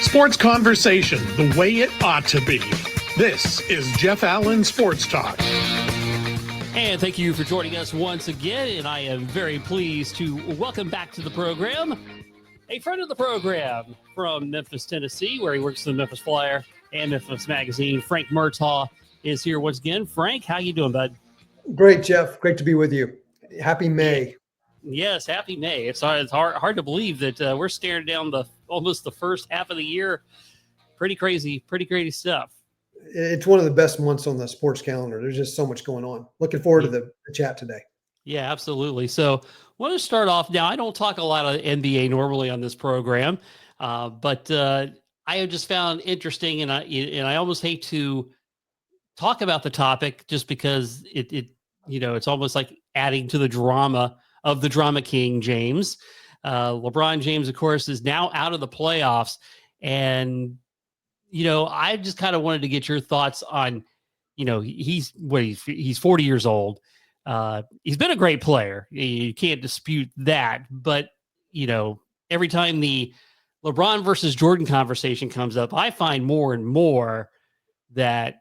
Sports conversation the way it ought to be. This is Jeff Allen Sports Talk. And thank you for joining us once again. And I am very pleased to welcome back to the program a friend of the program from Memphis, Tennessee, where he works for the Memphis Flyer and Memphis Magazine. Frank Murtaugh is here once again. Frank, how you doing, bud? Great, Jeff. Great to be with you. Happy May. Yes, happy May. It's hard to believe that we're staring down almost the first half of the year. Pretty crazy stuff. It's one of the best months on the sports calendar. There's just so much going on. Looking forward to the chat today. Yeah, absolutely. So I want to start off now. I don't talk a lot of NBA normally on this program, but I have just found interesting, and I almost hate to talk about the topic just because it's almost like adding to the drama of the drama king, James. LeBron James, of course, is now out of the playoffs. And, I just kind of wanted to get your thoughts on, he's 40 years old. He's been a great player. You can't dispute that. But, every time the LeBron versus Jordan conversation comes up, I find more and more that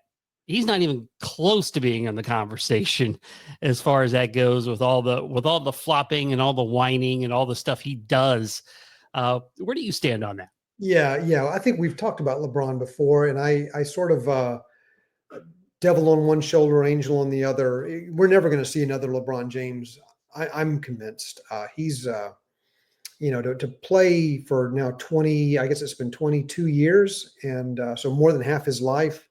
he's not even close to being in the conversation as far as that goes with all the flopping and all the whining and all the stuff he does. Where do you stand on that? Yeah. I think we've talked about LeBron before, and I sort of devil on one shoulder, angel on the other. We're never going to see another LeBron James. I'm convinced. He's, to play for now 20, I guess it's been 22 years. And so more than half his life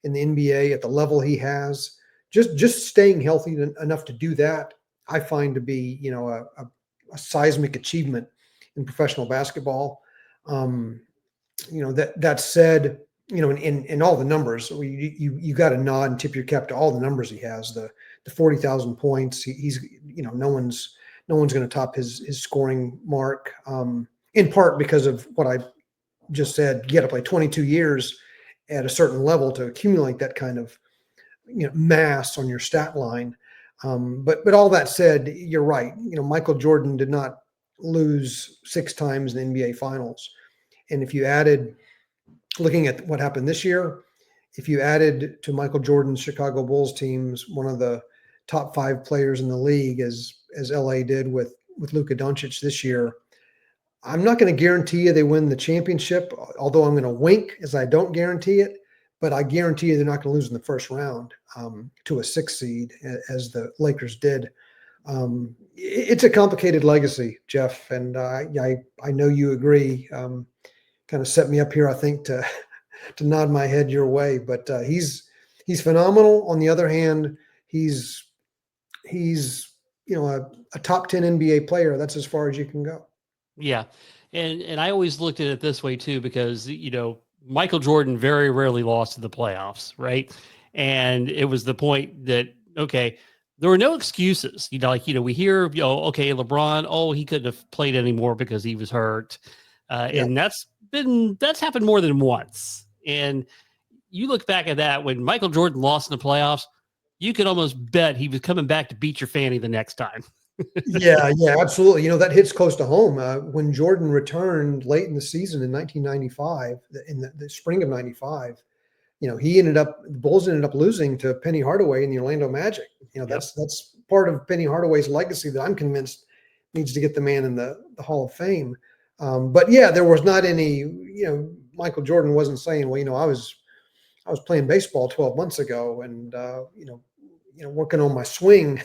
in the NBA at the level he has, just staying healthy enough to do that, I find to be, a seismic achievement in professional basketball. That said, in all the numbers, you got to nod and tip your cap to all the numbers he has. The 40,000 points. He's no one's going to top his scoring mark. In part because of what I just said. You got to play 22 years at a certain level to accumulate that kind of mass on your stat line. But all that said, you're right. Michael Jordan did not lose 6 times in the NBA Finals. And if you added, looking at what happened this year, if you added to Michael Jordan's Chicago Bulls teams one of the top 5 players in the league, as LA did with Luka Doncic this year, I'm not going to guarantee you they win the championship, although I'm going to wink as I don't guarantee it. But I guarantee you they're not going to lose in the first round to a 6 seed, as the Lakers did. It's a complicated legacy, Jeff, and I know you agree. Kind of set me up here, I think, to nod my head your way. But he's phenomenal. On the other hand, he's a top 10 NBA player. That's as far as you can go. Yeah. And I always looked at it this way too, because, Michael Jordan very rarely lost in the playoffs. Right. And it was the point that, okay, there were no excuses, we hear, okay, LeBron, he couldn't have played anymore because he was hurt. And that's happened more than once. And you look back at that when Michael Jordan lost in the playoffs, you could almost bet he was coming back to beat your fanny the next time. Yeah, absolutely. That hits close to home. When Jordan returned late in the season in 1995, in the spring of 95, the Bulls ended up losing to Penny Hardaway in the Orlando Magic. That's part of Penny Hardaway's legacy that I'm convinced needs to get the man in the Hall of Fame. But yeah, there was not any, Michael Jordan wasn't saying, well, I was playing baseball 12 months ago and, working on my swing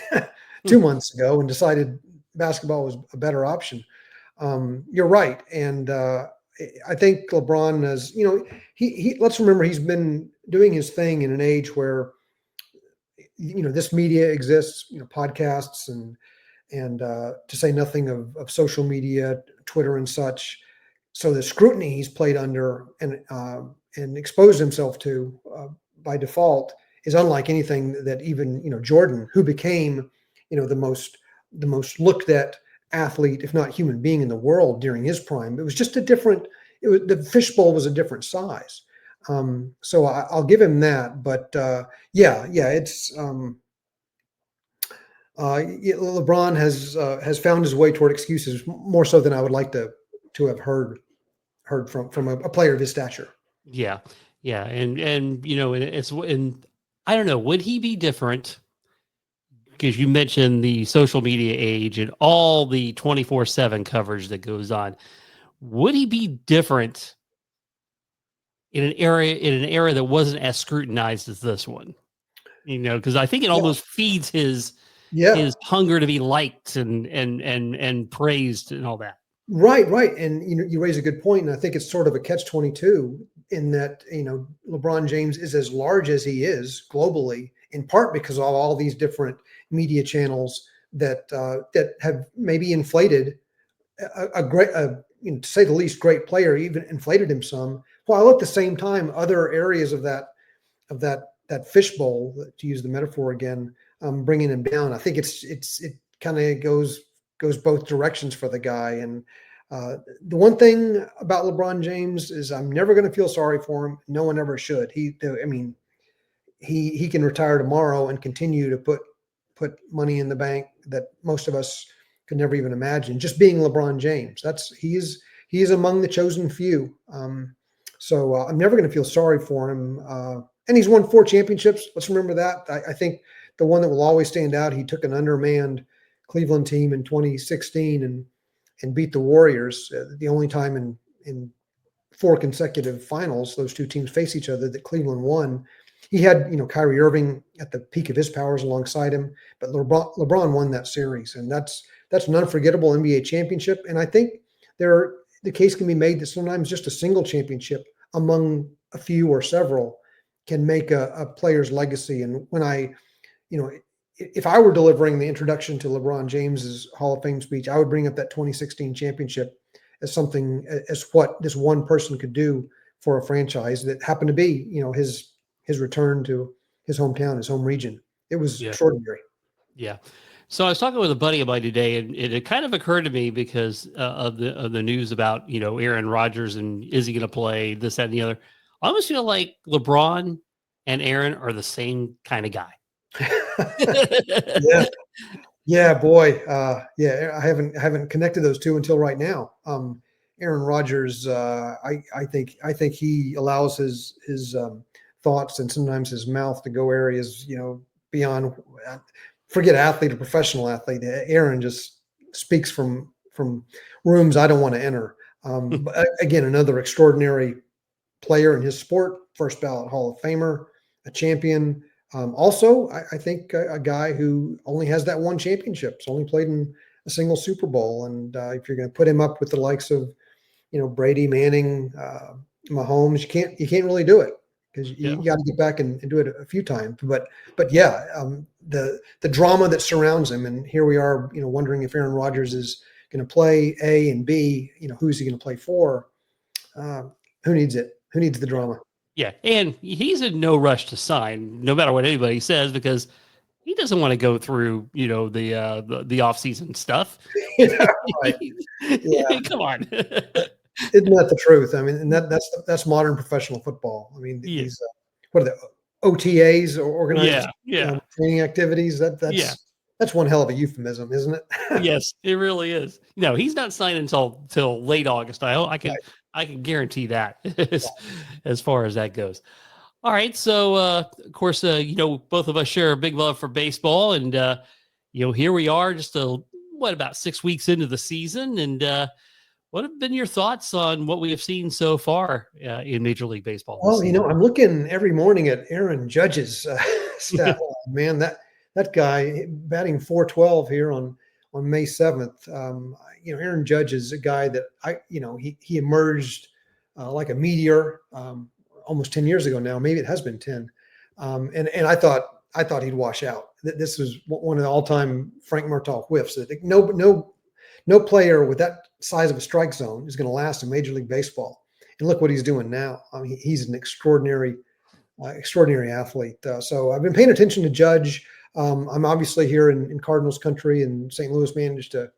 2 months ago and decided basketball was a better option. You're right. And I think LeBron has, he let's remember he's been doing his thing in an age where, this media exists, podcasts and to say nothing of social media, Twitter and such. So the scrutiny he's played under and exposed himself to by default is unlike anything that even, Jordan, who became, the most looked at athlete, if not human being in the world during his prime. It was just the fishbowl was a different size. So I'll give him that, but it's LeBron has found his way toward excuses more so than I would like to have heard heard from a player of his stature. Yeah. Yeah. And, and I don't know, would he be different? Because you mentioned the social media age and all the 24/7 coverage that goes on. Would he be different in an era that wasn't as scrutinized as this one? Because I think it Yeah. almost feeds his Yeah. hunger to be liked and praised and all that. Right. And you raise a good point, and I think it's sort of a catch-22 in that LeBron James is as large as he is globally, in part because of all these different media channels that have maybe inflated a great, to say the least, great player, even inflated him some. While at the same time, other areas of that fishbowl, to use the metaphor again, bringing him down. I think it kind of goes both directions for the guy. And the one thing about LeBron James is I'm never going to feel sorry for him. No one ever should. He can retire tomorrow and continue to put money in the bank that most of us could never even imagine. Just being LeBron James, he is among the chosen few. So I'm never going to feel sorry for him. And he's won 4 championships. Let's remember that. I think the one that will always stand out, he took an undermanned Cleveland team in 2016 and beat the Warriors. The only time in 4 consecutive finals those two teams face each other that Cleveland won. He had Kyrie Irving at the peak of his powers alongside him, but LeBron won that series, and that's an unforgettable NBA championship. And I think the case can be made that sometimes just a single championship among a few or several can make a player's legacy. And if I were delivering the introduction to LeBron James's Hall of Fame speech, I would bring up that 2016 championship as something, as what this one person could do for a franchise that happened to be, his return to his hometown, his home region. It was extraordinary. Yeah. So I was talking with a buddy of mine today, and it kind of occurred to me because of the news about Aaron Rodgers and is he going to play this, that, and the other. I almost feel like LeBron and Aaron are the same kind of guy. Yeah, boy. I haven't connected those two until right now. Aaron Rodgers, I think he allows his thoughts and sometimes his mouth to go areas beyond. Forget athlete or professional athlete. Aaron just speaks from rooms I don't want to enter. But again, another extraordinary player in his sport, first ballot Hall of Famer, a champion. Also, I think a guy who only has that one championship. He's only played in a single Super Bowl. And if you're going to put him up with the likes of, Brady, Manning, Mahomes, you can't really do it because you got to get back and do it a few times. But the drama that surrounds him, and here we are, wondering if Aaron Rodgers is going to play A and B. Who's he going to play for? Who needs it? Who needs the drama? Yeah, and he's in no rush to sign, no matter what anybody says, because he doesn't want to go through, the off-season stuff. Yeah, right. Yeah. Come on. Isn't that the truth? I mean, and that's modern professional football. I mean, these what are the OTAs or organized training activities? That's one hell of a euphemism, isn't it? Yes, it really is. He's not signing till late August. I can guarantee that as far as that goes. All right. So, of course, both of us share a big love for baseball, and, here we are just about 6 weeks into the season. And what have been your thoughts on what we have seen so far in Major League Baseball? Well, I'm looking every morning at Aaron Judge's stat line. Man, that guy batting .412 here on May 7th. Aaron Judge is a guy that he emerged like a meteor almost 10 years ago now. Maybe it has been 10. And I thought he'd wash out. This was one of the all-time Frank Murtaugh whiffs. I think no player with that size of a strike zone is going to last in Major League Baseball. And look what he's doing now. I mean, he's an extraordinary athlete. So I've been paying attention to Judge. I'm obviously here in Cardinals country, and St. Louis managed to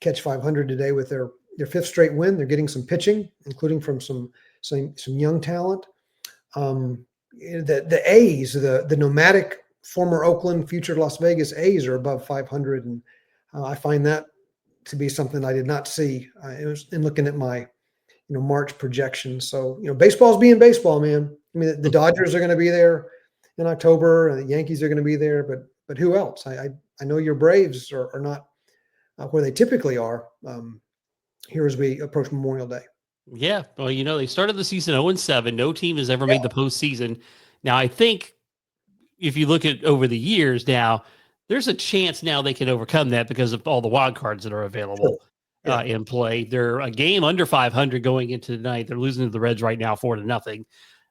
catch 500 today with their 5th straight win. They're getting some pitching, including from some young talent. The A's, the nomadic former Oakland, future Las Vegas A's are above 500, and I find that to be something I did not see. It was in looking at my March projections. So, baseball's being baseball, man. I mean, the Dodgers are going to be there in October, and the Yankees are going to be there, but who else? I know your Braves are not where they typically are here as we approach Memorial Day. Yeah. Well, they started the season 0-7. No team has ever made the postseason. Now, I think if you look at over the years now, there's a chance now they can overcome that because of all the wild cards that are available in play. They're a game under 500 going into tonight. They're losing to the Reds right now 4-0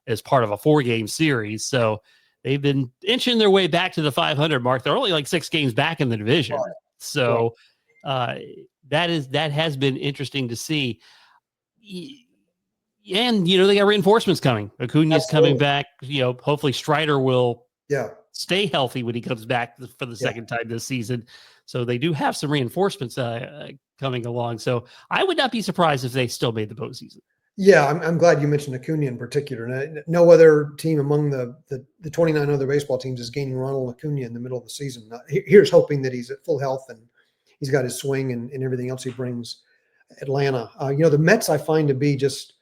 as part of a 4-game series. So they've been inching their way back to the 500 mark. They're only like 6 games back in the division. Right. So that has been interesting to see. And, they got reinforcements coming. Acuna's coming back. Hopefully Strider will stay healthy when he comes back for the second time this season. So they do have some reinforcements coming along. So I would not be surprised if they still made the postseason. Yeah, I'm glad you mentioned Acuna in particular. No other team among the 29 other baseball teams is gaining Ronald Acuna in the middle of the season. Here's hoping that he's at full health and he's got his swing and everything else he brings Atlanta. The Mets I find to be just,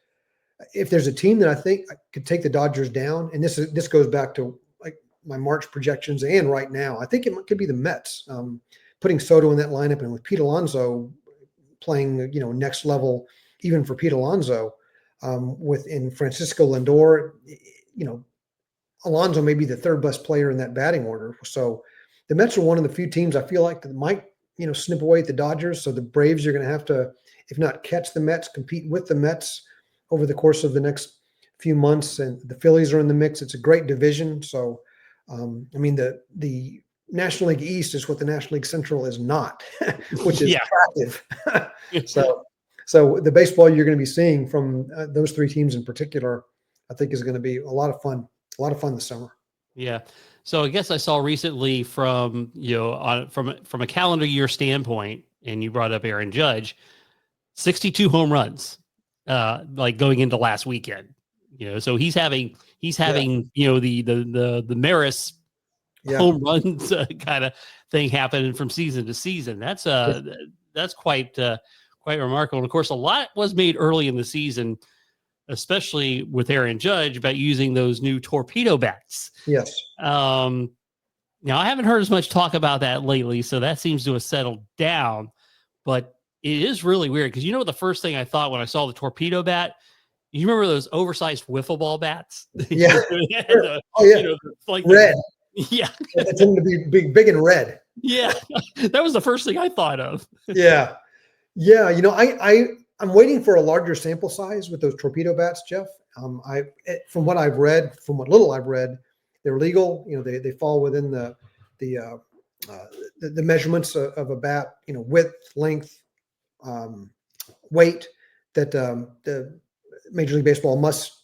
if there's a team that I think could take the Dodgers down, and this goes back to like my March projections and right now, I think it could be the Mets. Putting Soto in that lineup and with Pete Alonso playing, next level, even for Pete Alonso, within Francisco Lindor, Alonso may be the third best player in that batting order. So the Mets are one of the few teams I feel like that might, snip away at the Dodgers. So the Braves are going to have to, if not catch the Mets, compete with the Mets over the course of the next few months. And the Phillies are in the mix. It's a great division. So, the National League East is what the National League Central is not, which is attractive. So the baseball you're going to be seeing from those 3 teams in particular, I think is going to be a lot of fun this summer. Yeah. So I guess I saw recently from a calendar year standpoint, and you brought up Aaron Judge, 62 home runs, like going into last weekend. So he's having the Maris home runs kind of thing happening from season to season. That's quite remarkable. And of course, a lot was made early in the season, especially with Aaron Judge, about using those new torpedo bats. Yes. Now I haven't heard as much talk about that lately, so that seems to have settled down. But it is really weird because the first thing I thought when I saw the torpedo bat. You remember those oversized wiffle ball bats? Yeah. Like red. Yeah. They tend to be big and red. Yeah. That was the first thing I thought of. Yeah. Yeah. I'm waiting for a larger sample size with those torpedo bats, Jeff. From what little I've read, they're legal. They fall within the measurements of a bat, width, length, weight that the Major League Baseball must,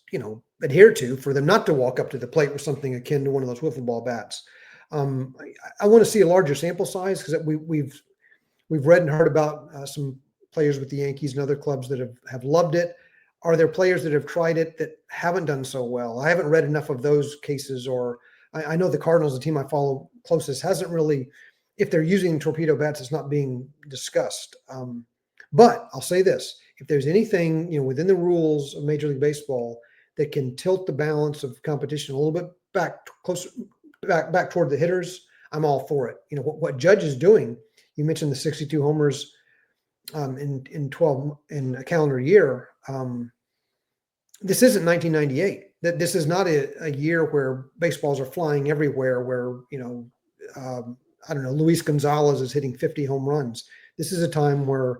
adhere to for them not to walk up to the plate with something akin to one of those wiffle ball bats. I want to see a larger sample size because we've read and heard about some players with the Yankees and other clubs that have loved it. Are there players that have tried it that haven't done so well? I haven't read enough of those cases, or I know the Cardinals, the team I follow closest, hasn't really, if they're using torpedo bats, it's not being discussed. But I'll say this, if there's anything, within the rules of Major League Baseball that can tilt the balance of competition a little bit back toward the hitters, I'm all for it. What Judge is doing, you mentioned the 62 homers in a calendar year. This isn't 1998. This is not a year where baseballs are flying everywhere, where, Luis Gonzalez is hitting 50 home runs. This is a time where,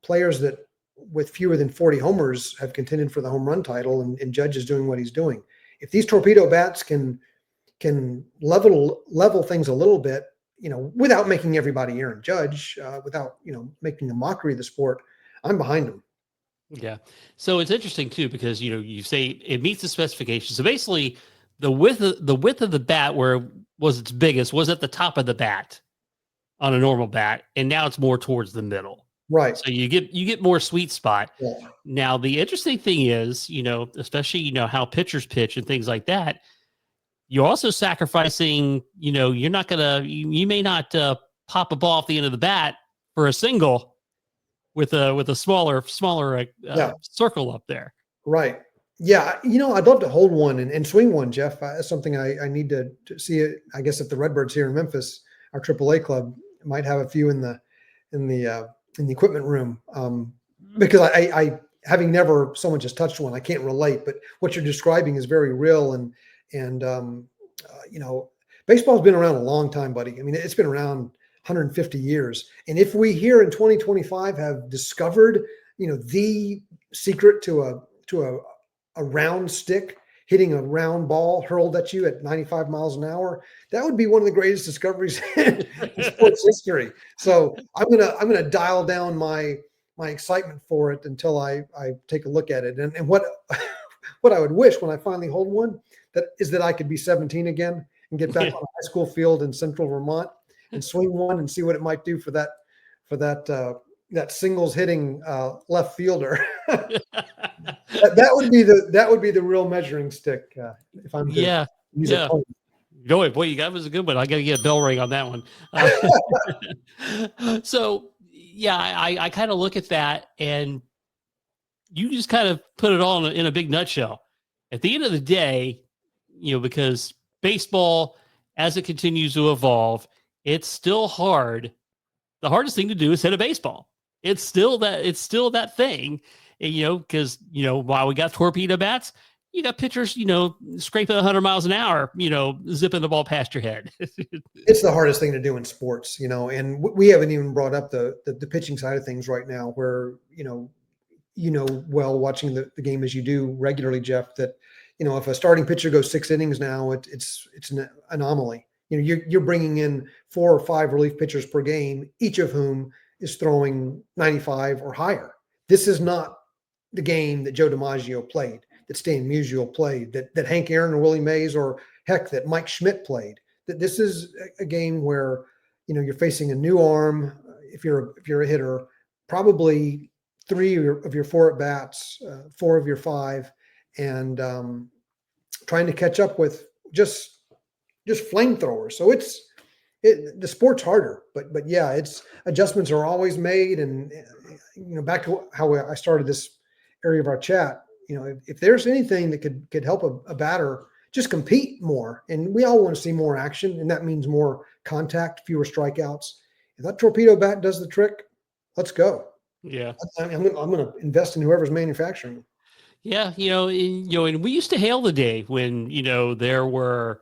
players that with fewer than 40 homers have contended for the home run title, and Judge is doing what he's doing. If these torpedo bats can level things a little bit, without making everybody Aaron Judge, without, making a mockery of the sport, I'm behind him. Yeah. So it's interesting too, because, you say it meets the specifications. So basically the width of the bat, where it was its biggest, was at the top of the bat on a normal bat. And now it's more towards the middle. Right. So you get more sweet spot. Yeah. Now, the interesting thing is, especially, how pitchers pitch and things like that, you're also sacrificing, you're not going to, you may not pop a ball off the end of the bat for a single, with a smaller Yeah. circle up there. Right. Yeah. I'd love to hold one and swing one, Jeff. That's something I need to see it. I guess if the Redbirds here in Memphis, our AAA club, might have a few in the equipment room. Because I having never so much as touched one, I can't relate. But what you're describing is very real, and baseball's been around a long time, buddy. I mean, it's been around 150 years. And if we here in 2025 have discovered, the secret to a round stick hitting a round ball hurled at you at 95 miles an hour, that would be one of the greatest discoveries in sports history. So I'm gonna dial down my excitement for it until I take a look at it. And what I would wish when I finally hold one that I could be 17 again and get back on a high school field in central Vermont and swing one and see what it might do for that singles hitting left fielder. that would be the real measuring stick if I'm to use a pun. Boy, you got was a good one. I got to get a bell ring on that one. So yeah, I kind of look at that, and you just kind of put it all in a big nutshell. At the end of the day, because baseball, as it continues to evolve, it's still hard. The hardest thing to do is hit a baseball. It's still that thing, because while we got torpedo bats, you got pitchers, scraping 100 miles an hour, zipping the ball past your head. It's the hardest thing to do in sports, and we haven't even brought up the pitching side of things right now, where well, watching the game as you do regularly, Jeff, that if a starting pitcher goes 6 innings now, it's an anomaly. You're bringing in 4 or 5 relief pitchers per game, each of whom is throwing 95 or higher. This is not the game that Joe DiMaggio played, that Stan Musial played, that Hank Aaron or Willie Mays, or heck, that Mike Schmidt played. That this is a game where you're facing a new arm. If you're a hitter, probably 3 of your 4 at bats, 4 of your 5, and trying to catch up with just flamethrowers. So the sport's harder, but yeah, it's adjustments are always made. And back to how I started this area of our chat, if there's anything that could help a batter just compete more, and we all want to see more action, and that means more contact, fewer strikeouts. If that torpedo bat does the trick, let's go. Yeah, I'm going to invest in whoever's manufacturing them. Yeah, and we used to hail the day when there were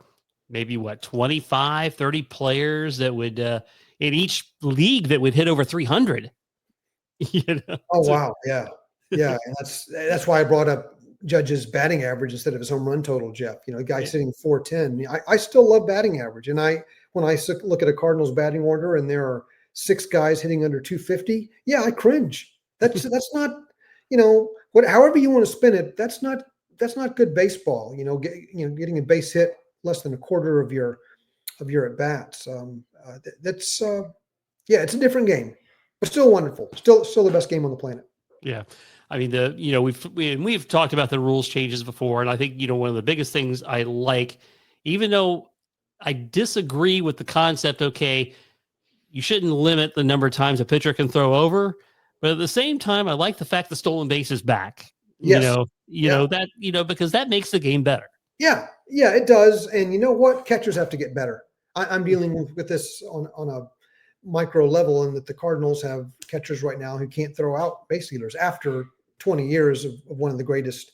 maybe 25, 30 players that would in each league that would hit over 300. Oh wow, yeah, and that's why I brought up Judge's batting average instead of his home run total, Jeff. A guy sitting 410. I still love batting average, and when I look at a Cardinals batting order and there are 6 guys hitting under 250, yeah, I cringe. That's not, however you want to spin it, that's not good baseball. Getting a base hit less than a quarter of your at bats. It's a different game, but still wonderful. Still the best game on the planet. Yeah. I mean, we've talked about the rules changes before, and I think one of the biggest things I like, even though I disagree with the concept, okay, you shouldn't limit the number of times a pitcher can throw over, but at the same time, I like the fact the stolen base is back. Yes. Because that makes the game better. Yeah, it does. And you know what? Catchers have to get better. I'm dealing with this on a micro level, and that the Cardinals have catchers right now who can't throw out base stealers after 20 years of one of the greatest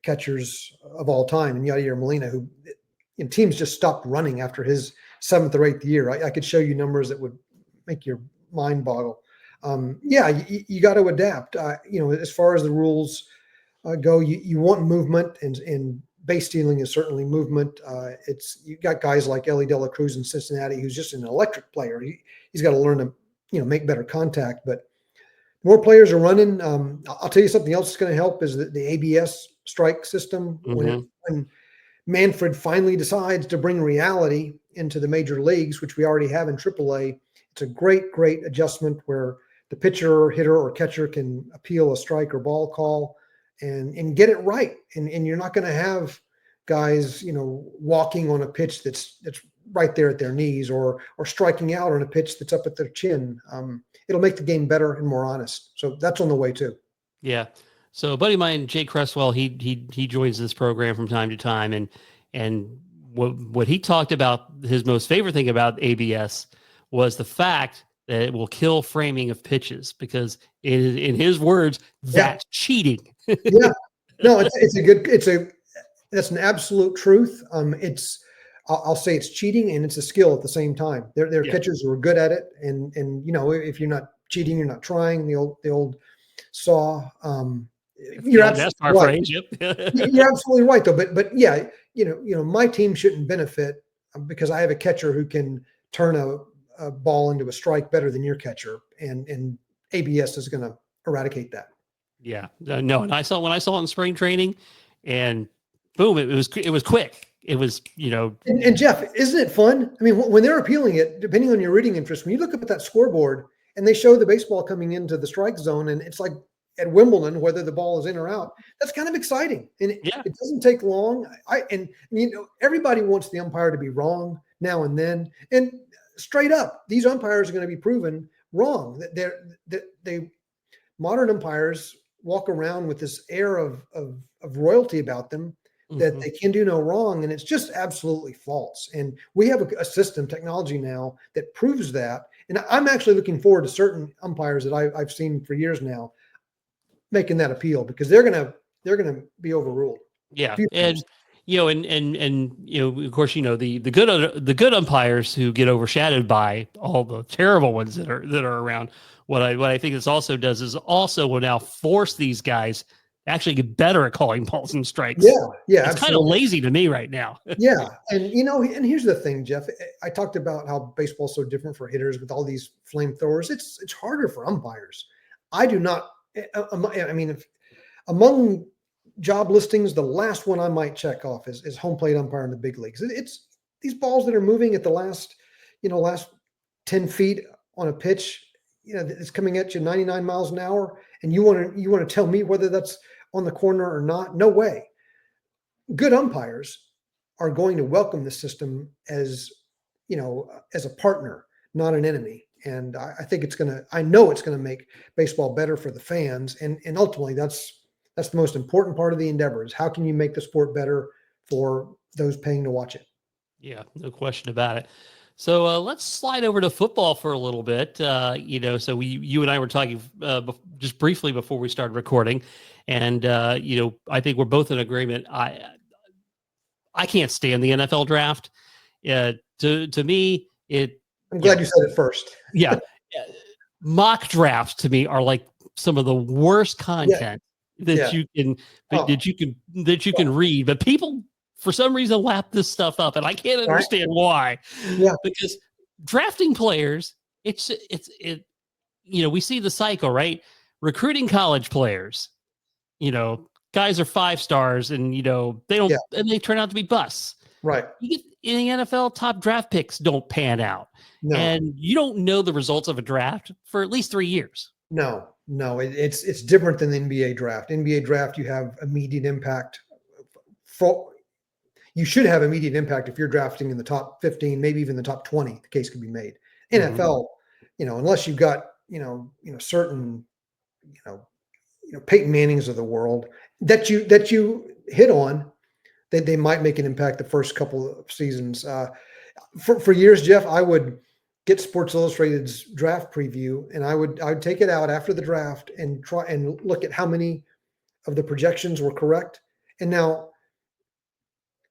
catchers of all time, and Yadier Molina, who teams just stopped running after his 7th or 8th year. I could show you numbers that would make your mind boggle. You got to adapt. As far as the rules go, you want movement, and base stealing is certainly movement. You got guys like Ellie De La Cruz in Cincinnati, who's just an electric player. He's got to learn to make better contact. But more players are running. I'll tell you something else that's going to help is the ABS strike system. Mm-hmm. When Manfred finally decides to bring reality into the major leagues, which we already have in AAA, it's a great adjustment where the pitcher, hitter, or catcher can appeal a strike or ball call and get it right. And you're not going to have guys, walking on a pitch that's right there at their knees, or striking out on a pitch that's up at their chin. It'll make the game better and more honest. So that's on the way too. Yeah. So a buddy of mine, Jay Cresswell, he joins this program from time to time, and what he talked about, his most favorite thing about ABS was the fact that it will kill framing of pitches, because in his words, that's cheating. Yeah. No, that's an absolute truth. I'll say it's cheating and it's a skill at the same time. There are pitchers who are good at it, and if you're not cheating, you're not trying. The old saw. You're absolutely right. You're absolutely right, though. But yeah, my team shouldn't benefit because I have a catcher who can turn a ball into a strike better than your catcher, and ABS is going to eradicate that. Yeah, no. And when I saw it in spring training, and boom, it was quick. It was, And Jeff, isn't it fun? I mean, when they're appealing it, depending on your reading interest, when you look up at that scoreboard and they show the baseball coming into the strike zone, and it's like at Wimbledon, whether the ball is in or out, that's kind of exciting. And it doesn't take long. Everybody wants the umpire to be wrong now and then. And straight up, these umpires are going to be proven wrong. Modern umpires walk around with this air of royalty about them, that they can do no wrong, and it's just absolutely false. And we have a system, technology now, that proves that. And I'm actually looking forward to certain umpires that I've seen for years now making that appeal, because they're gonna be overruled. Yeah, and of course, the good umpires who get overshadowed by all the terrible ones that are around. What I think this also does is also will now force these guys actually get better at calling balls and strikes. Yeah, it's kind of lazy to me right now. Yeah, and and here's the thing, Jeff. I talked about how baseball's so different for hitters with all these flamethrowers. It's harder for umpires. I do not. I mean, among job listings, the last one I might check off is home plate umpire in the big leagues. It's these balls that are moving at the last 10 feet on a pitch. It's coming at you 99 miles an hour, and you want to tell me whether that's on the corner or not? No way. Good umpires are going to welcome the system as a partner, not an enemy. And I think I know it's going to make baseball better for the fans. And ultimately that's the most important part of the endeavor, is how can you make the sport better for those paying to watch it? Yeah, no question about it. So let's slide over to football for a little bit. So you and I were talking just briefly before we started recording, and I think we're both in agreement. I can't stand the NFL draft. To me, I'm glad you said it first. Yeah, mock drafts to me are like some of the worst content that you can read, but people, for some reason, lap this stuff up, and I can't understand why. Yeah, because drafting players, we see the cycle, right? Recruiting college players, guys are 5 stars, and they don't, and they turn out to be busts. Right. You get in the NFL, top draft picks don't pan out, and you don't know the results of a draft for at least 3 years. No, it's different than the NBA draft. NBA draft, you have immediate impact. You should have immediate impact if you're drafting in the top 15, maybe even the top 20. The case could be made. NFL, unless you've got certain Peyton Mannings of the world that you hit on, they might make an impact the first couple of seasons. For years, Jeff, I would get Sports Illustrated's draft preview, and I would take it out after the draft and try and look at how many of the projections were correct. And now,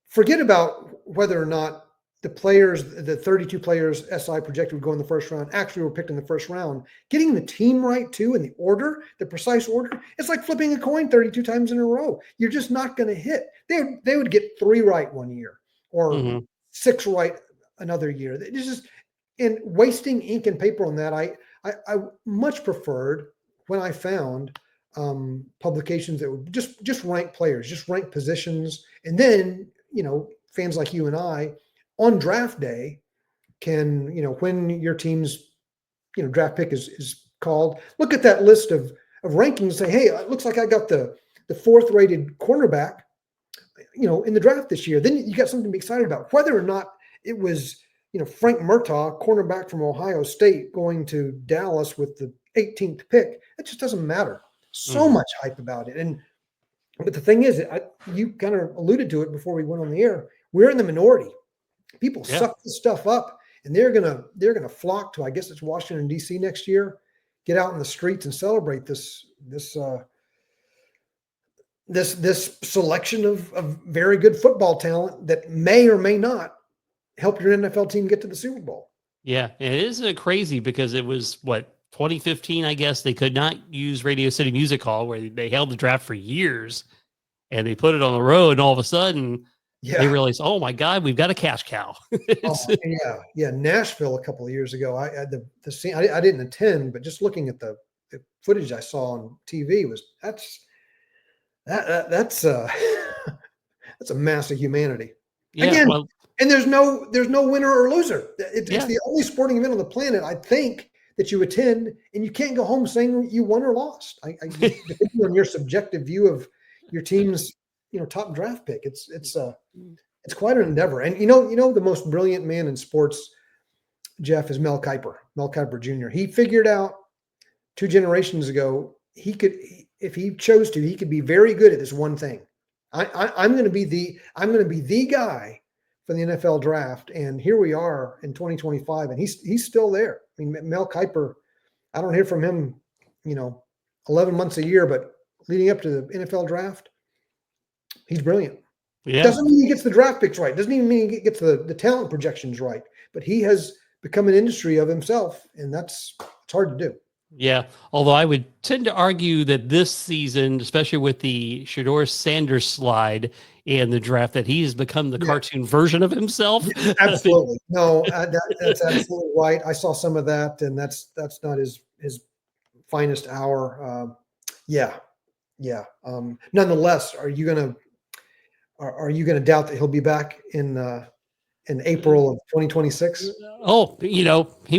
forget about whether or not the 32 players SI projected would go in the first round actually were picked in the first round. Getting the team right too, and the precise order, it's like flipping a coin 32 times in a row. You're just not going to hit. They would get 3 right one year, or 6 right another year. It's just, and wasting ink and paper on that. I much preferred when I found publications that would just rank players, just rank positions, and then fans like you and I on draft day can, when your team's, draft pick is called, look at that list of rankings and say, hey, it looks like I got the 4th rated cornerback, in the draft this year. Then you got something to be excited about, whether or not it was Frank Murtaugh, cornerback from Ohio State, going to Dallas with the 18th pick. It just doesn't matter. So much hype about it. But the thing is, you kind of alluded to it before we went on the air. We're in the minority. People suck this stuff up, and they're gonna flock to, I guess it's Washington D.C. next year, get out in the streets and celebrate this selection of very good football talent that may or may not help your NFL team get to the Super Bowl. Yeah, and it is crazy because it was 2015, I guess. They could not use Radio City Music Hall, where they held the draft for years, and they put it on the road, and all of a sudden they realized, oh my God, we've got a cash cow. Nashville a couple of years ago. I didn't attend, but just looking at the footage I saw on TV that's a mass of humanity. Yeah, again, and there's no winner or loser. It's the only sporting event on the planet, I think, that you attend, and you can't go home saying you won or lost. Depending on your subjective view of your team's top draft pick, it's quite an endeavor. And the most brilliant man in sports, Jeff, is Mel Kiper Jr. He figured out 2 generations ago he could, if he chose to, he could be very good at this one thing. I'm going to be the guy for the NFL draft, and here we are in 2025, and he's still there. I mean, Mel Kiper, I don't hear from him, 11 months a year, but leading up to the NFL draft, he's brilliant. Yeah. Doesn't mean he gets the draft picks right. Doesn't even mean he gets the talent projections right. But he has become an industry of himself, and it's hard to do. Yeah. Although I would tend to argue that this season, especially with the Shedeur Sanders slide and the draft, that he has become the cartoon version of himself. Yeah, absolutely. No, that's absolutely right. I saw some of that, and that's not his finest hour. Nonetheless, are you gonna doubt that he'll be back in April of 2026? Oh, he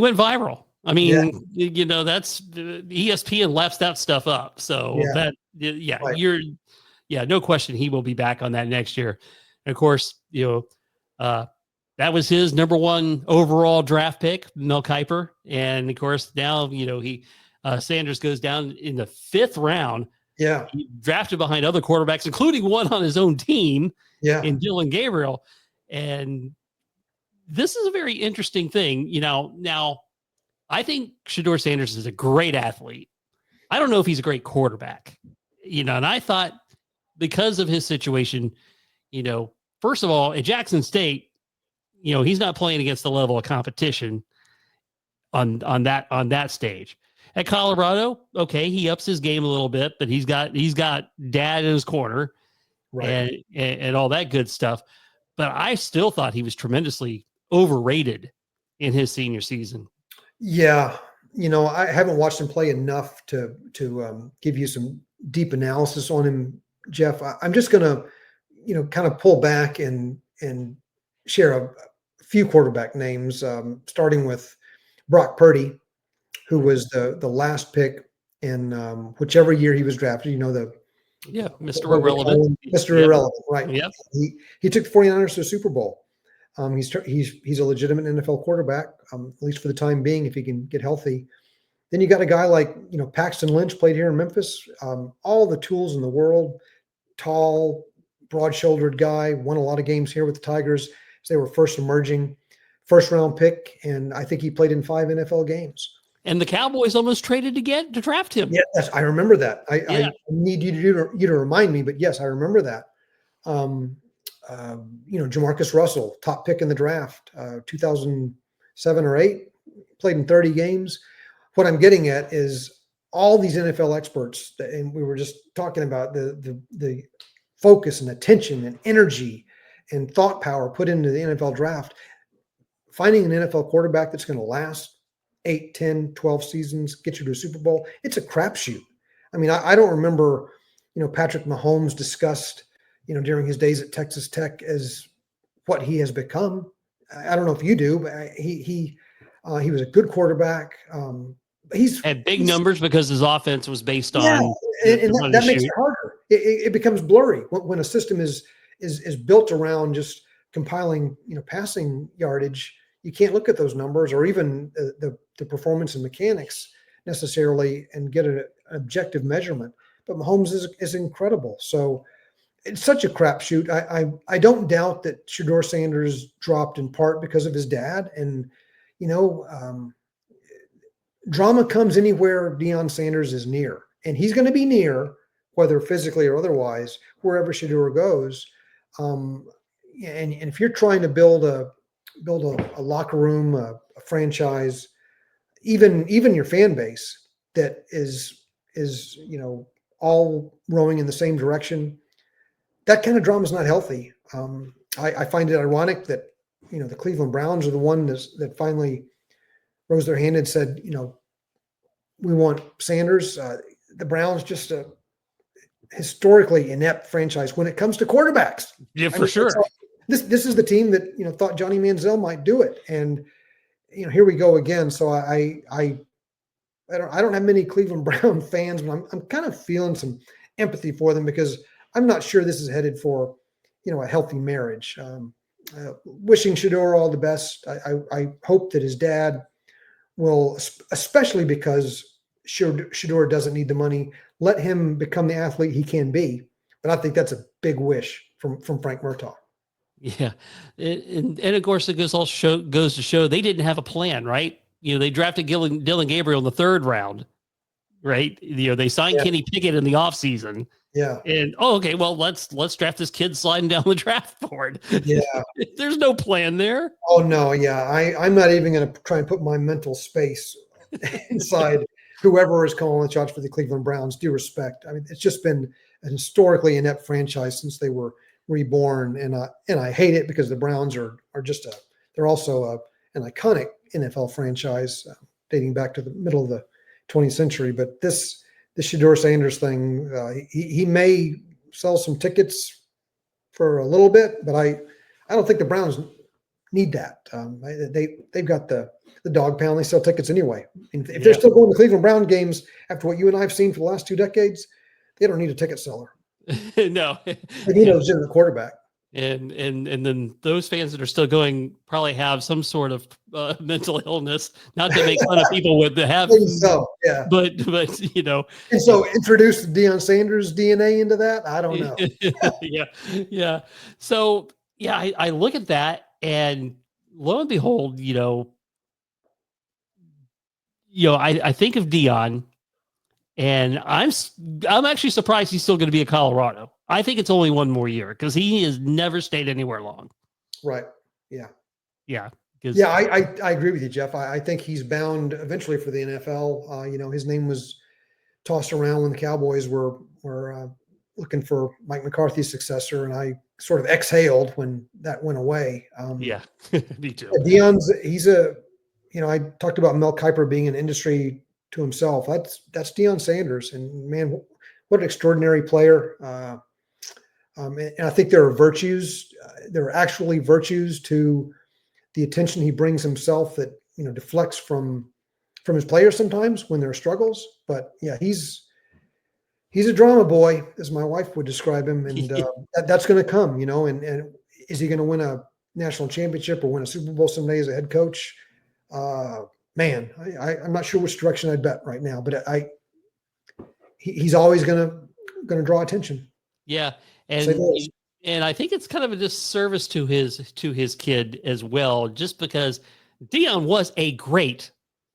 went viral. I mean, that's ESPN laps that stuff up. So right. No question, he will be back on that next year. And of course, that was his number 1 overall draft pick, Mel Kiper. And of course, now, Sanders goes down in the 5th round. Yeah. He drafted behind other quarterbacks, including one on his own team in Dylan Gabriel. And this is a very interesting thing. Now, I think Shedeur Sanders is a great athlete. I don't know if he's a great quarterback, and I thought because of his situation, first of all, at Jackson State, he's not playing against the level of competition on that stage. At Colorado, okay, he ups his game a little bit, but he's got dad in his corner, right, and all that good stuff. But I still thought he was tremendously overrated in his senior season. Yeah, I haven't watched him play enough to give you some deep analysis on him, Jeff. I'm just gonna, kind of pull back and share a few quarterback names, starting with Brock Purdy, who was the last pick in whichever year he was drafted. Mr. Irrelevant. Mr. Irrelevant, right? Yep. He took the 49ers to the Super Bowl. He's a legitimate NFL quarterback, at least for the time being, if he can get healthy. Then you got a guy like, Paxton Lynch, played here in Memphis. All the tools in the world, tall, broad-shouldered guy, won a lot of games here with the Tigers as they were first emerging, first-round pick, and I think he played in 5 NFL games. And the Cowboys almost traded to draft him. Yes, I remember that. I need you to remind me, but yes, I remember that. Jamarcus Russell, top pick in the draft, 2007 or 8, played in 30 games. What I'm getting at is all these NFL experts, and we were just talking about the focus and attention and energy and thought power put into the NFL draft. Finding an NFL quarterback that's going to last 8, 10, 12 seasons, get you to a Super Bowl, it's a crapshoot. I mean, I don't remember, Patrick Mahomes discussed, during his days at Texas Tech as what he has become. I don't know if you do, but he was a good quarterback. He's had big numbers because his offense was based on, and that makes it harder. It becomes blurry when a system is built around just compiling, passing yardage. you can't look at those numbers or even the performance and mechanics necessarily and get an objective measurement. But Mahomes is incredible. So it's such a crapshoot. I don't doubt that Shedeur Sanders dropped in part because of his dad. And, drama comes anywhere Deion Sanders is near. And he's going to be near, whether physically or otherwise, wherever Shedeur goes. And if you're trying to build a locker room, a franchise, even your fan base that is all rowing in the same direction, that kind of drama is not healthy. I find it ironic that the Cleveland Browns are the one that finally rose their hand and said, we want Sanders. The Browns just a historically inept franchise when it comes to quarterbacks. Yeah, for sure. This is the team that thought Johnny Manziel might do it, and here we go again. So I don't have many Cleveland Brown fans, but I'm kind of feeling some empathy for them because I'm not sure this is headed for a healthy marriage. Wishing Shedeur all the best. I hope that his dad will, especially because Shedeur doesn't need the money, let him become the athlete he can be. But I think that's a big wish from Frank Murtaugh. Yeah. And of course, it goes to show they didn't have a plan, right? They drafted Dylan Gabriel in the 3rd round, right? They signed Kenny Pickett in the offseason. Yeah. And, okay, well, let's draft this kid sliding down the draft board. Yeah. There's no plan there. Oh, no. Yeah. I'm not even going to try and put my mental space inside whoever is calling the shots for the Cleveland Browns. Due respect. I mean, it's just been a historically inept franchise since they were reborn. And I hate it because the Browns are just they're also an iconic NFL franchise dating back to the middle of the 20th century. But the Shedeur Sanders thing, he may sell some tickets for a little bit, but I don't think the Browns need that. They've got the dog pound. They sell tickets anyway. And if they're still going to Cleveland Brown games after what you and I have seen for the last 2 decades, they don't need a ticket seller. No, they need a legitimate quarterback. And then those fans that are still going probably have some sort of mental illness. Not to make fun of people with the have, so yeah. But And so introduce the Deion Sanders DNA into that. I don't know. yeah. So I look at that, and lo and behold, I think of Deion, and I'm actually surprised he's still going to be at Colorado. I think it's only one more year because he has never stayed anywhere long. Right. Yeah. Yeah. Yeah, I agree with you, Jeff. I think he's bound eventually for the NFL. His name was tossed around when the Cowboys were looking for Mike McCarthy's successor, and I sort of exhaled when that went away. Yeah, me too. I talked about Mel Kiper being an industry to himself. That's Deion Sanders, and man, what an extraordinary player. And I think there are virtues. There are actually virtues to the attention he brings himself that deflects from his players sometimes when there are struggles. But yeah, he's a drama boy, as my wife would describe him, and that's going to come. And is he going to win a national championship or win a Super Bowl someday as a head coach? Man, I'm not sure which direction I'd bet right now, but he's always going to draw attention. Yeah. And I think it's kind of a disservice to his kid as well, just because Deion was a great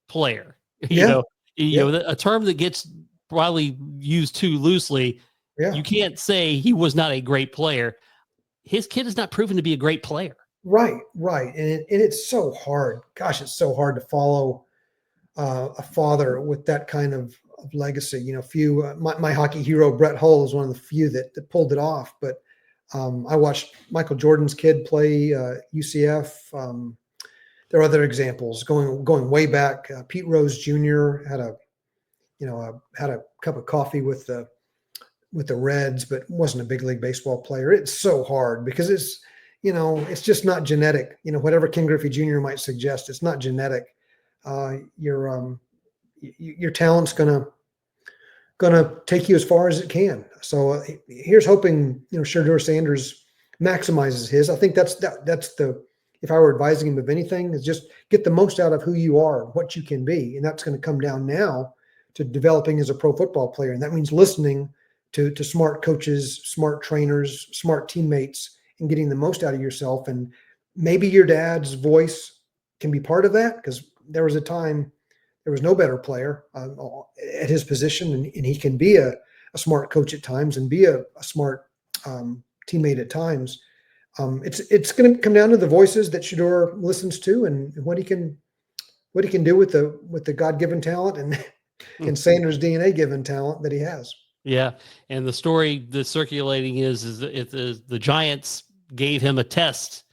player. A term that gets probably used too loosely. Yeah. You can't say he was not a great player. His kid has not proven to be a great player. Right. And it's so hard. Gosh, it's so hard to follow a father with that kind of legacy. My hockey hero, Brett Hull, is one of the few that pulled it off. But I watched Michael Jordan's kid play UCF. There are other examples going way back. Pete Rose Jr. had a cup of coffee with the Reds, but wasn't a big league baseball player. It's so hard because it's just not genetic. Whatever Ken Griffey Jr. might suggest, it's not genetic. Your talent's gonna take you as far as it can. So here's hoping Shedeur Sanders maximizes his. I think that's the if I were advising him of anything, is just get the most out of who you are, what you can be. And that's going to come down now to developing as a pro football player. And that means listening to smart coaches, smart trainers, smart teammates, and getting the most out of yourself. And maybe your dad's voice can be part of that, because there was a time there was no better player at his position, and he can be a smart coach at times and be a smart teammate at times. It's going to come down to the voices that Shedeur listens to, and what he can do with the God-given talent and Sanders' DNA given talent that he has. Yeah, and the story that's circulating is that the Giants gave him a test,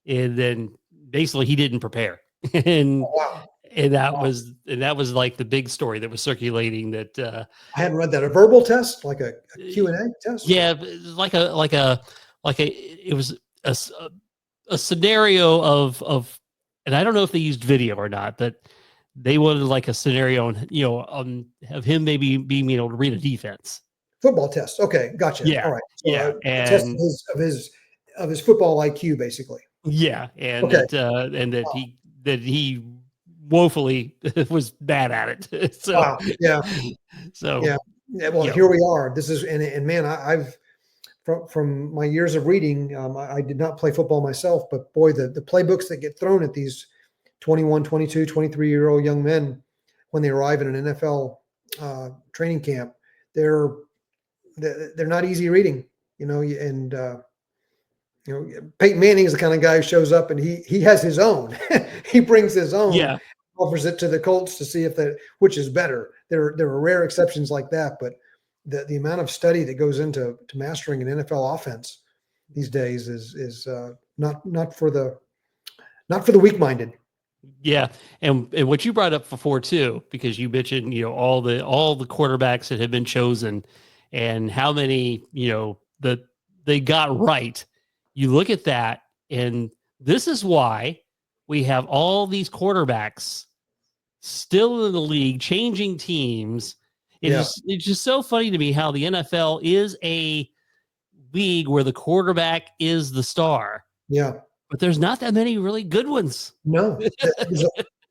and then basically he didn't prepare, and Oh, wow. and that was like the big story that was circulating. That I hadn't read that. A verbal test, like a Q&A test? Yeah, it was a scenario of, and I don't know if they used video or not, but they wanted like a scenario, of him maybe being able to read a defense. Football test. Okay, gotcha. Yeah, All right. So yeah, a test of his football IQ, basically. Yeah, and Okay. that he woefully was bad at it. So Wow. Yeah. So Yeah. Well, here we are. This is and man, I've from my years of reading, I did not play football myself, but boy, the playbooks that get thrown at these 21, 22, 23-year-old young men when they arrive in an NFL training camp, they're not easy reading, and Peyton Manning is the kind of guy who shows up and he has his own. He brings his own, Yeah. offers it to the Colts to see which is better. There are rare exceptions like that, but the amount of study that goes into mastering an NFL offense these days is not for the weak-minded. Yeah, and what you brought up before too, because you mentioned all the quarterbacks that have been chosen, and how many that they got right. You look at that, and this is why we have all these quarterbacks still in the league, changing teams. It's just so funny to me how the NFL is a league where the quarterback is the star. Yeah. But there's not that many really good ones. No,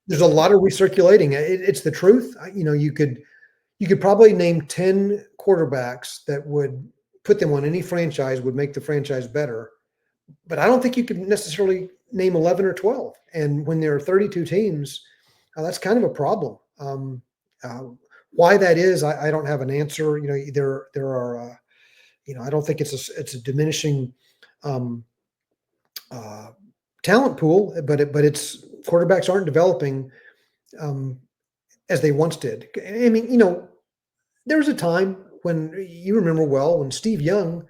there's a lot of recirculating. It's the truth. You could probably name 10 quarterbacks that would put them on any franchise, would make the franchise better. But I don't think you could necessarily name 11 or 12. And when there are 32 teams, that's kind of a problem. Why that is, I don't have an answer. There are, I don't think it's a diminishing talent pool, but it's quarterbacks aren't developing as they once did. I mean, there was a time when you remember well when Steve Young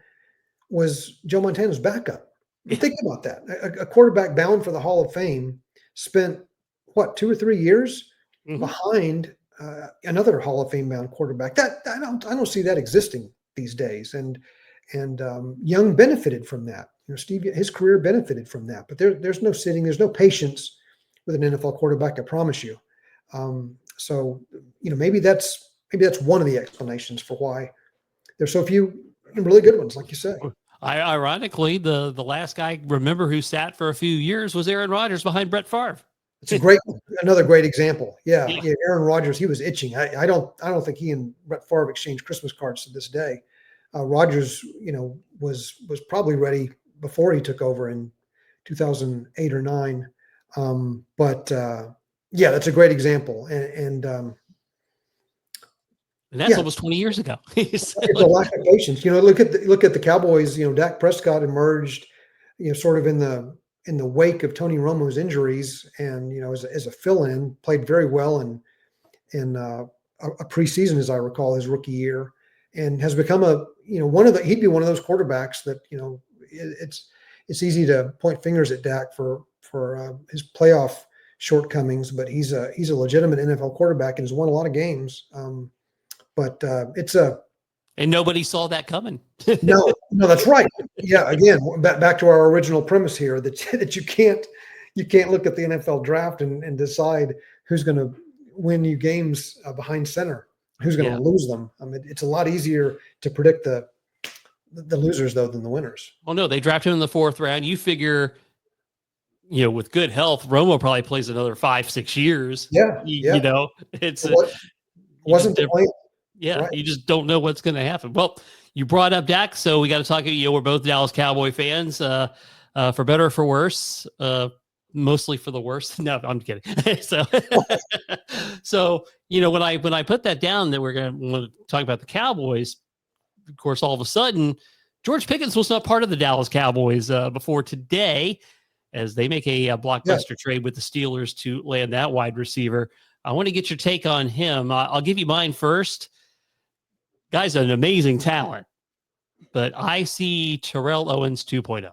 was Joe Montana's backup. Think about that. A quarterback bound for the Hall of Fame spent 2 or 3 years behind another Hall of Fame bound quarterback. That I don't see that existing these days. And Young benefited from that. Steve, his career benefited from that. But there's no sitting, there's no patience with an NFL quarterback, I promise you. So maybe that's one of the explanations for why there's so few really good ones, like you say. Ironically, the last guy remember who sat for a few years was Aaron Rodgers behind Brett Favre. It's another great example. Yeah. Aaron Rodgers, he was itching. I don't think he and Brett Favre exchanged Christmas cards to this day. Rodgers, was probably ready before he took over in 2008 or 9. That's a great example. And that's almost 20 years ago. It's a lack of patience. Look at the Cowboys. Dak Prescott emerged, sort of in the wake of Tony Romo's injuries, and as a fill-in, played very well in a preseason, as I recall, his rookie year, and has become he'd be one of those quarterbacks that it's easy to point fingers at Dak for his playoff shortcomings, but he's a legitimate NFL quarterback and has won a lot of games. And nobody saw that coming. No, that's right. Yeah. Again, back to our original premise here that you can't look at the NFL draft and decide who's going to win you games behind center, who's going to lose them. I mean, it's a lot easier to predict the losers though than the winners. Well, no, they drafted him in the 4th round. You figure, with good health, Romo probably plays another 5-6 years. Yeah, You know, it's wasn't the plan. yeah, Right. you just don't know what's going to happen. Well, you brought up Dak, so we got to talk. We're both Dallas Cowboy fans, for better or for worse. Mostly for the worst. No, I'm kidding. so, so when I put that down that we're going to talk about the Cowboys, of course, all of a sudden, George Pickens was not part of the Dallas Cowboys before today, as they make a blockbuster trade with the Steelers to land that wide receiver. I want to get your take on him. I'll give you mine first. Guy's an amazing talent, but I see Terrell Owens 2.0.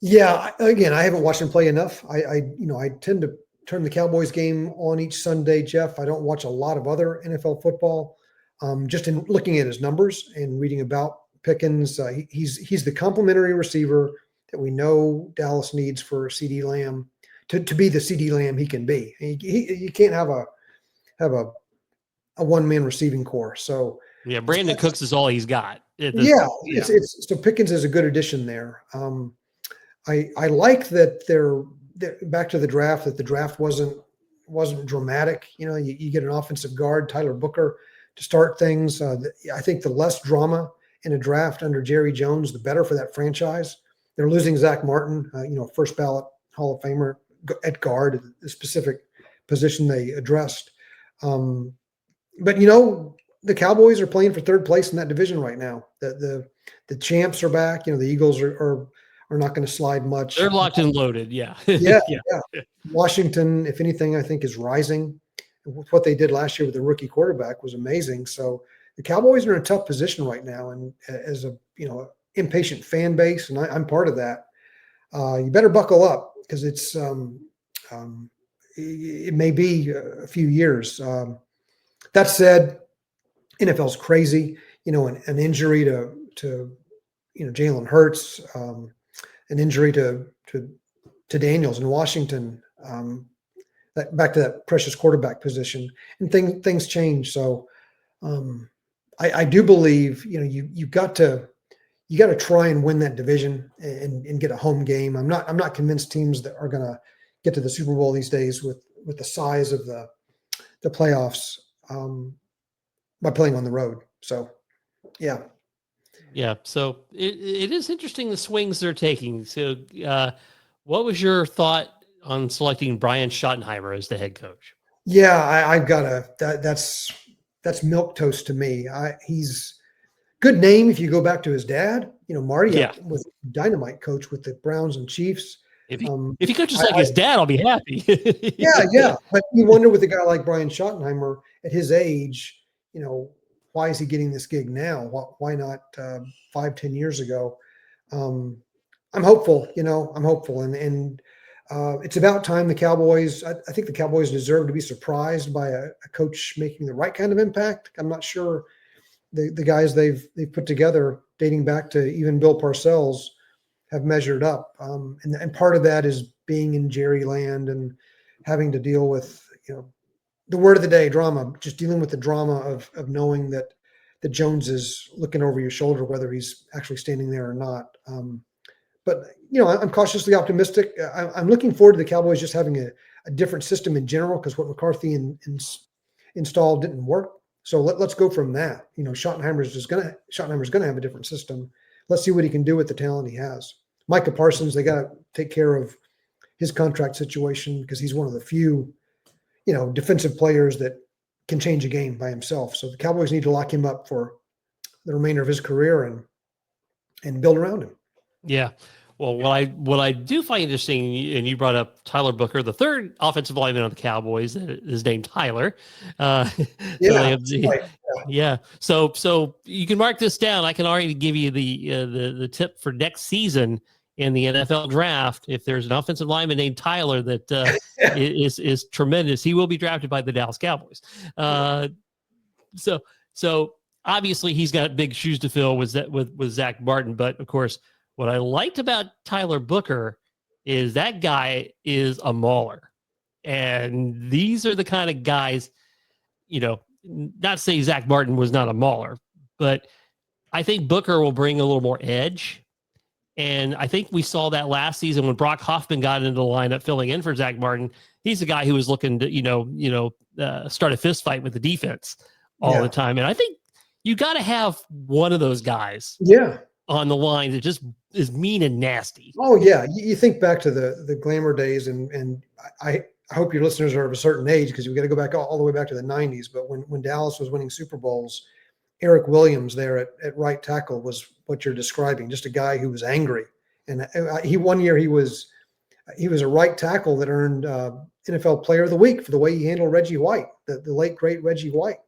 Yeah, again, I haven't watched him play enough. I tend to turn the Cowboys game on each Sunday, Jeff. I don't watch a lot of other NFL football. Just in looking at his numbers and reading about Pickens, he's the complementary receiver that we know Dallas needs for CeeDee Lamb to be the CeeDee Lamb he can be. You can't have a one-man receiving core. So yeah, Brandon Cooks is all he's got. So Pickens is a good addition there. I like that they're back to the draft, that the draft wasn't dramatic. You get an offensive guard, Tyler Booker, to start things. I think the less drama in a draft under Jerry Jones, the better for that franchise. They're losing Zach Martin, first ballot Hall of Famer at guard, the specific position they addressed. But the Cowboys are playing for third place in that division right now. The champs are back. The Eagles are not going to slide much. They're locked and loaded. Yeah. Yeah. Washington, if anything, I think is rising. What they did last year with the rookie quarterback was amazing. So the Cowboys are in a tough position right now. And as a, impatient fan base, and I'm part of that, you better buckle up because it's, it may be a few years. That said, NFL's crazy, an injury to Jalen Hurts, an injury to Daniels in Washington, back to that precious quarterback position, and things change. So I do believe you got to try and win that division and get a home game. I'm not convinced teams that are going to get to the Super Bowl these days with the size of the playoffs by playing on the road. So yeah. Yeah, so it is interesting the swings they're taking. So, what was your thought on selecting Brian Schottenheimer as the head coach? Yeah, I've got that's milquetoast to me. He's good name if you go back to his dad. Marty was dynamite coach with the Browns and Chiefs. If he coaches like his dad, I'll be happy. yeah. But you wonder with a guy like Brian Schottenheimer at his age, why is he getting this gig now? Why not 5-10 years ago? I'm hopeful, I'm hopeful. And it's about time the Cowboys, I think the Cowboys deserve to be surprised by a coach making the right kind of impact. I'm not sure the guys they've put together dating back to even Bill Parcells have measured up. And part of that is being in Jerry land and having to deal with, the word of the day, drama, just dealing with the drama of knowing that Jones is looking over your shoulder, whether he's actually standing there or not. But I'm cautiously optimistic. I'm looking forward to the Cowboys just having a different system in general, because what McCarthy installed didn't work. So let's go from that. Schottenheimer's going to have a different system. Let's see what he can do with the talent he has. Micah Parsons, they got to take care of his contract situation because he's one of the few defensive players that can change a game by himself. So the Cowboys need to lock him up for the remainder of his career and build around him. Yeah. Well, what I do find interesting, and you brought up Tyler Booker, the third offensive lineman on the Cowboys, is named Tyler. Yeah. So you can mark this down. I can already give you the tip for next season in the NFL draft. If there's an offensive lineman named Tyler that is tremendous, he will be drafted by the Dallas Cowboys. So obviously he's got big shoes to fill with Zach Martin, but of course, what I liked about Tyler Booker is that guy is a mauler. And these are the kind of guys, not to say Zach Martin was not a mauler, but I think Booker will bring a little more edge. And I think we saw that last season when Brock Hoffman got into the lineup filling in for Zach Martin. He's a guy who was looking to, start a fist fight with the defense all the time. And I think you got to have one of those guys on the line that just is mean and nasty. Oh yeah. You think back to the glamour days, and I hope your listeners are of a certain age, because we got to go back all the way back to the 90s. But when Dallas was winning Super Bowls, Eric Williams there at right tackle was what you're describing, just a guy who was angry. And one year he was a right tackle that earned NFL Player of the Week for the way he handled Reggie White, the late great Reggie White.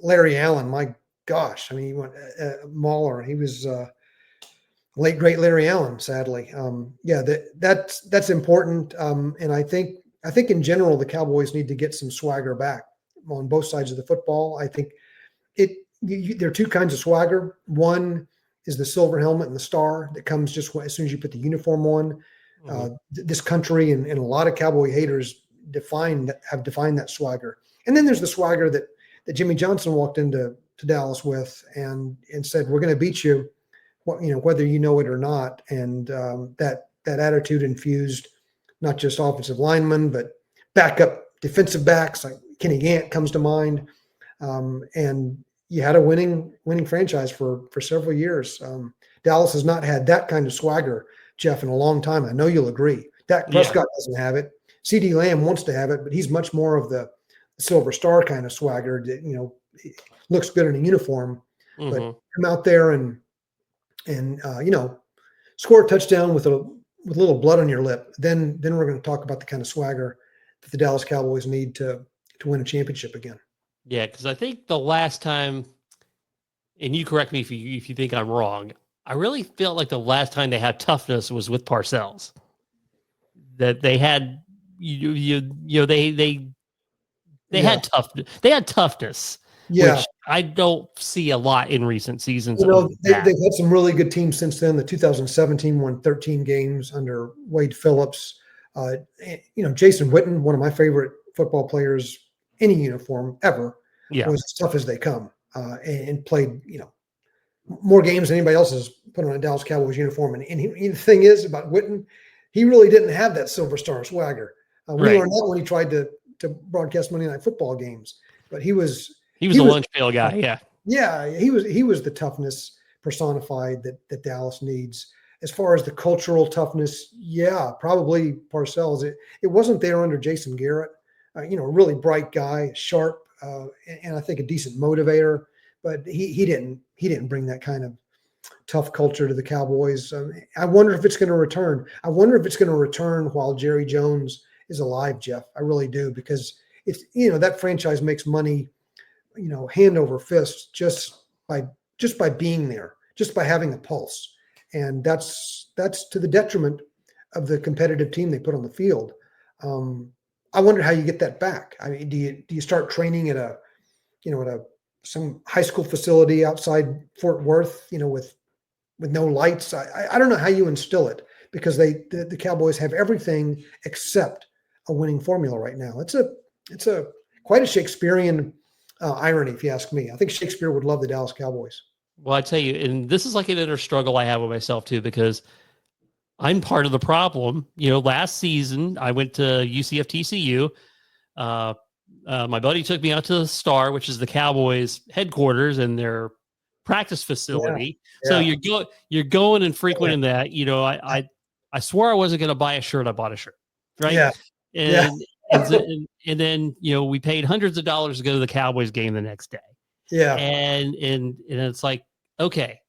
Larry Allen, my gosh, I mean, he went Mahler. He was late great Larry Allen, sadly. That's important. And I think in general the Cowboys need to get some swagger back on both sides of the football. I think there are two kinds of swagger. One is the silver helmet and the star that comes just as soon as you put the uniform on. This country and a lot of Cowboy haters have defined that swagger. And then there's the swagger that Jimmy Johnson walked into Dallas with and said, we're going to beat you, whether you know it or not. And that attitude infused not just offensive linemen, but backup defensive backs like Kenny Gant comes to mind. And you had a winning franchise for several years. Dallas has not had that kind of swagger, Jeff, in a long time. I know you'll agree. Dak Prescott doesn't have it. CeeDee Lamb wants to have it, but he's much more of the silver star kind of swagger that, looks good in a uniform, but come out there and score a touchdown with a little blood on your lip. Then we're going to talk about the kind of swagger that the Dallas Cowboys need to win a championship again. Yeah, because I think the last time, and you correct me if you think I'm wrong, I really felt like the last time they had toughness was with Parcells. That they had, they had toughness. Yeah, which I don't see a lot in recent seasons. They've had some really good teams since then. The 2017 won 13 games under Wade Phillips. Jason Witten, one of my favorite football players, any uniform ever, was as tough as they come, and played, more games than anybody else has put on a Dallas Cowboys uniform. And the thing is about Witten, he really didn't have that silver star swagger. We learned that when he tried to broadcast Monday Night Football games, but he was a lunch pail guy. Yeah. Yeah. He was the toughness personified that Dallas needs. As far as the cultural toughness, probably Parcells. It wasn't there under Jason Garrett. A really bright guy, sharp, and I think a decent motivator. But he didn't bring that kind of tough culture to the Cowboys. I wonder if it's going to return. I wonder if it's going to return while Jerry Jones is alive, Jeff. I really do, because it's that franchise makes money, hand over fist just by being there, just by having a pulse, and that's to the detriment of the competitive team they put on the field. I wonder how you get that back. I mean, do you start training at some high school facility outside Fort Worth, with no lights? I don't know how you instill it, because the Cowboys have everything except a winning formula right now. It's a quite a Shakespearean irony, if you ask me. I think Shakespeare would love the Dallas Cowboys. Well, I tell you, and this is like an inner struggle I have with myself too, because I'm part of the problem. Last season I went to UCF TCU. My buddy took me out to the Star, which is the Cowboys headquarters and their practice facility. So you're going and frequenting that. I swore I wasn't going to buy a shirt. I bought a shirt, right? Yeah. And then we paid hundreds of dollars to go to the Cowboys game the next day. Yeah. And it's like, okay,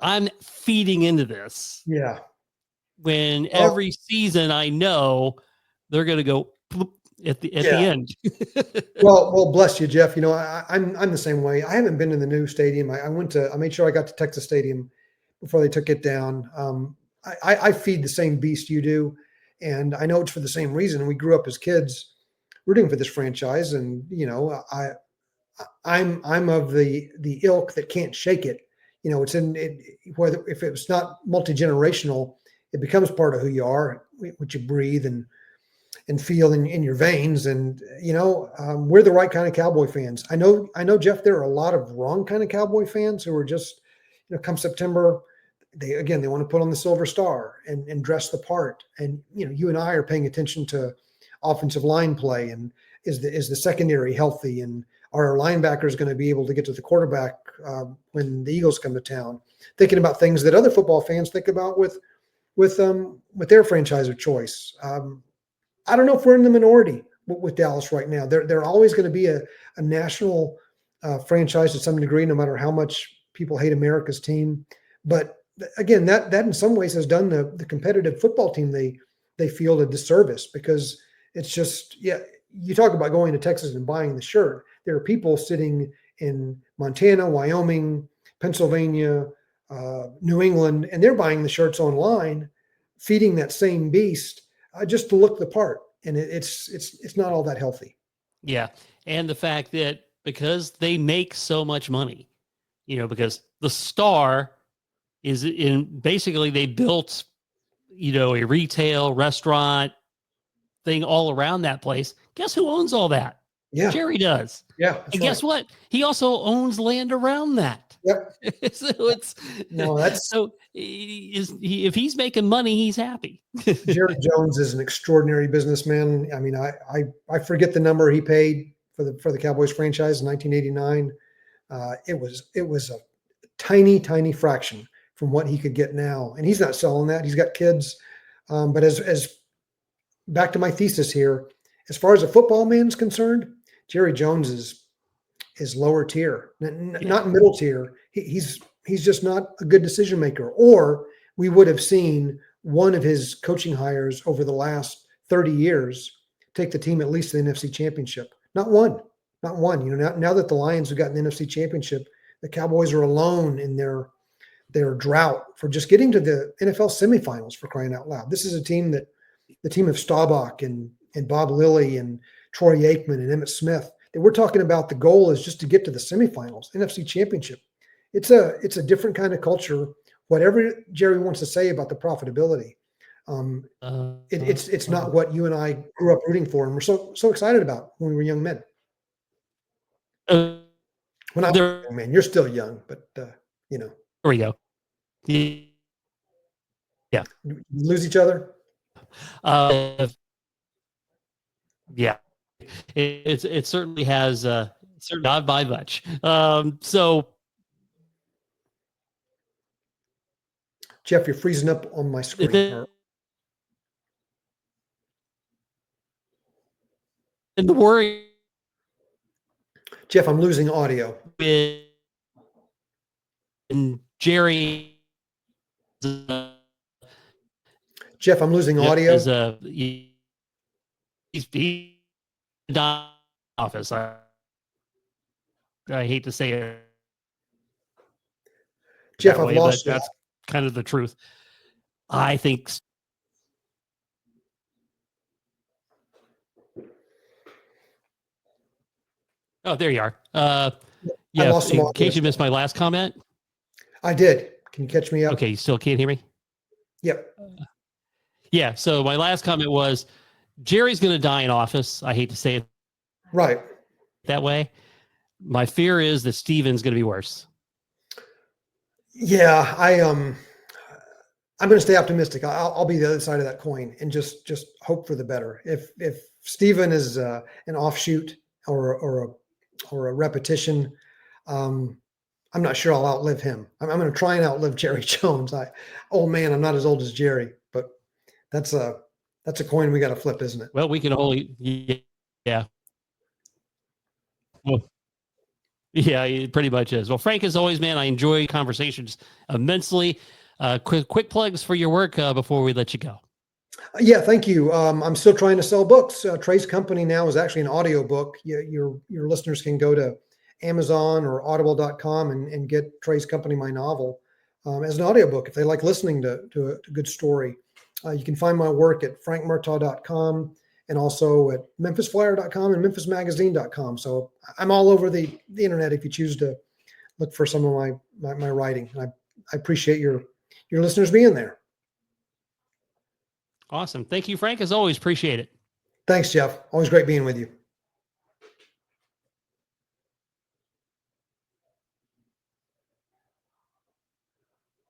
I'm feeding into this. Yeah. When every season I know they're going to go at the end. well, bless you, Jeff. I'm the same way. I haven't been to the new stadium. I made sure I got to Texas Stadium before they took it down. I feed the same beast you do, and I know it's for the same reason. We grew up as kids rooting for this franchise, and I'm of the ilk that can't shake it. It's in it, whether if it's not multi-generational, it becomes part of who you are, what you breathe and feel in your veins. And we're the right kind of Cowboy fans. I know, Jeff. There are a lot of wrong kind of Cowboy fans who are just, come September, they want to put on the silver star and dress the part. And, you and I are paying attention to offensive line play, and is the secondary healthy, and are our linebackers going to be able to get to the quarterback when the Eagles come to town? Thinking about things that other football fans think about with their franchise of choice. I don't know if we're in the minority with Dallas right now. They're always going to be a national franchise to some degree, no matter how much people hate America's team. But again, that in some ways has done the competitive football team they field a disservice, because it's just, you talk about going to Texas and buying the shirt. There are people sitting in Montana, Wyoming, Pennsylvania, New England, and they're buying the shirts online, feeding that same beast just to look the part. And it's not all that healthy. Yeah. And the fact that because they make so much money, because the star is basically they built, a retail restaurant thing all around that place. Guess who owns all that? Yeah. Jerry does. Yeah. And guess what? He also owns land around that. Yep. If he's making money, he's happy. Jerry Jones is an extraordinary businessman. I mean, I forget the number he paid for the Cowboys franchise in 1989. It was a tiny fraction from what he could get now, and he's not selling that. He's got kids. But as back to my thesis here, as far as a football man's concerned, Jerry Jones is lower tier, not middle tier. He's just not a good decision maker, or we would have seen one of his coaching hires over the last 30 years take the team at least to the NFC Championship. Not one. Now that the Lions have gotten the NFC Championship, the Cowboys are alone in their drought for just getting to the NFL semifinals, for crying out loud. This is a team that the team of Staubach and Bob Lilly and Troy Aikman and Emmitt Smith, that we're talking about, the goal is just to get to the semifinals, NFC Championship. It's a different kind of culture. Whatever Jerry wants to say about the profitability, it's not what you and I grew up rooting for, and we're so excited about when we were young men. When I was a young man, you're still young, but There we go. Yeah. Lose each other. Yeah. It certainly has not by much. So Jeff, you're freezing up on my screen. And the worry, Jeff, I'm losing audio. And Jerry, Jeff, I'm losing audio. He's office. I hate to say it, Jeff, I've lost you. That's kind of the truth. I think. Oh, there you are. Yeah, in case you missed my last comment. I did. Can you catch me up? Okay, you still can't hear me? Yep. Yeah, so my last comment was Jerry's going to die in office. I hate to say it right that way. My fear is that Steven's going to be worse. Yeah, I'm going to stay optimistic. I'll be the other side of that coin and just hope for the better. If Steven is an offshoot or a repetition, I'm not sure I'll outlive him. I'm going to try and outlive Jerry Jones. Old man, I'm not as old as Jerry, but that's a coin we got to flip, isn't it? Well, we can only, yeah. Well, yeah, it pretty much is. Well, Frank, as always, man, I enjoy conversations immensely. Quick plugs for your work before we let you go. Yeah, thank you. I'm still trying to sell books. Trey's Company now is actually an audio book. Your listeners can go to Amazon or audible.com and get Trey's Company, my novel, as an audiobook if they like listening to a good story. You can find my work at frankmurtaugh.com and also at memphisflyer.com and memphismagazine.com. So I'm all over the internet if you choose to look for some of my writing. I appreciate your listeners being there. Awesome. Thank you, Frank. As always, appreciate it. Thanks, Jeff. Always great being with you.